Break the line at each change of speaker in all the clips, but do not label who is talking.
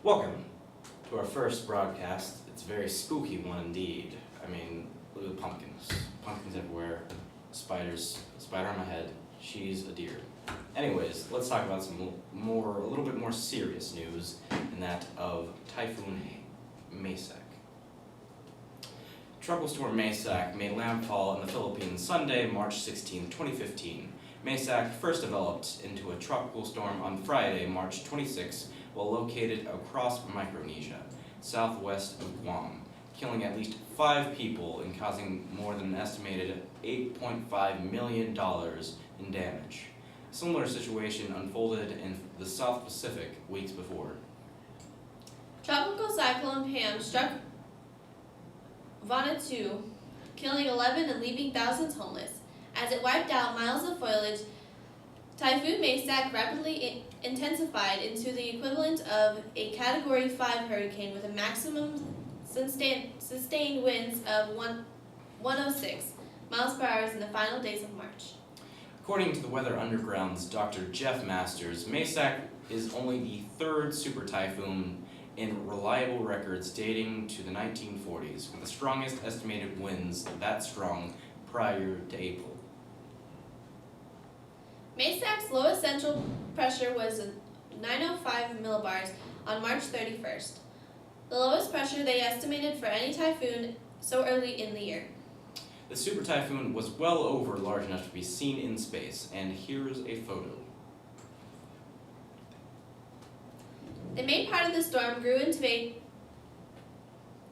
Welcome to our first broadcast. It's a very spooky one indeed. I mean, look at the pumpkins. Pumpkins everywhere. Spiders. A spider on my head. She's a deer. Anyways, let's talk about a little bit more serious news, and that of Typhoon Maysak. Tropical storm Maysak made landfall in the Philippines Sunday, March 16, 2015. Maysak first developed into a tropical storm on Friday, March 26, while located across Micronesia, southwest of Guam, killing at least 5 people and causing more than an estimated $8.5 million in damage. A similar situation unfolded in the South Pacific weeks before.
Tropical Cyclone Pam struck Vanuatu, killing 11 and leaving thousands homeless. As it wiped out miles of foliage, Typhoon Maysak rapidly intensified into the equivalent of a Category 5 hurricane with a maximum sustained winds of 106 miles per hour in the final days of March.
According to the Weather Underground's Dr. Jeff Masters, Maysak is only the third super typhoon in reliable records dating to the 1940s, with the strongest estimated winds that strong prior to April.
Maysak's lowest central pressure was 905 millibars on March 31st, the lowest pressure they estimated for any typhoon so early in the year.
The super typhoon was well over large enough to be seen in space, and here's a photo.
The main part of the storm grew into a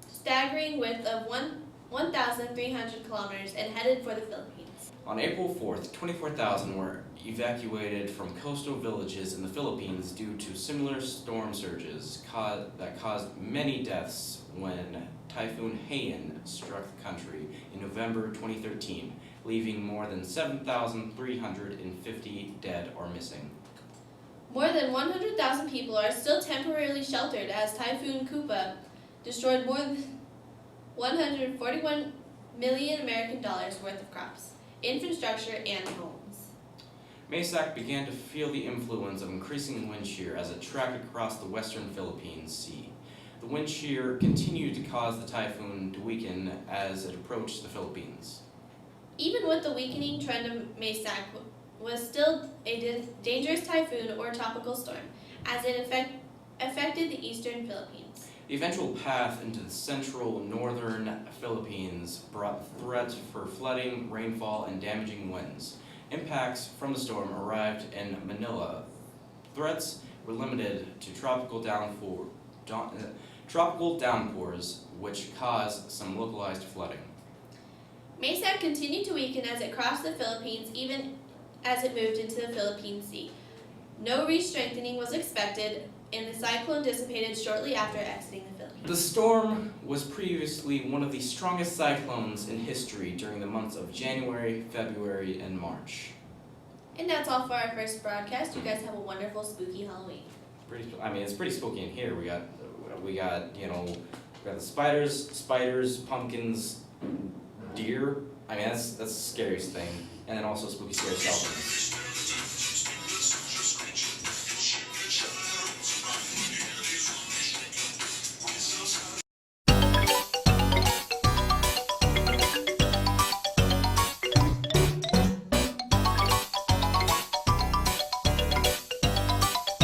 staggering width of 1,300 kilometers and headed for the Philippines.
On April 4th, 24,000 were evacuated from coastal villages in the Philippines due to similar storm surges that caused many deaths when Typhoon Haiyan struck the country in November 2013, leaving more than 7,350 dead or missing.
More than 100,000 people are still temporarily sheltered as Typhoon Kupa destroyed more than $141 million American dollars worth of crops, infrastructure, and homes.
Maysak began to feel the influence of increasing wind shear as it tracked across the western Philippines Sea. The wind shear continued to cause the typhoon to weaken as it approached the Philippines.
Even with the weakening trend of Maysak, was still a dangerous typhoon or tropical storm, as it affected the eastern Philippines.
The eventual path into the central northern Philippines brought threats for flooding, rainfall, and damaging winds. Impacts from the storm arrived in Manila. Threats were limited to tropical downpours, which caused some localized flooding.
Maysak continued to weaken as it crossed the Philippines, even as it moved into the Philippine Sea. No re-strengthening was expected, and the cyclone dissipated shortly after exiting the Philippines.
The storm was previously one of the strongest cyclones in history during the months of January, February, and March.
And that's all for our first broadcast. You guys have a wonderful, spooky Halloween.
It's pretty spooky in here. We got the spiders, pumpkins, deer. That's the scariest thing, and then also spooky scary skeletons.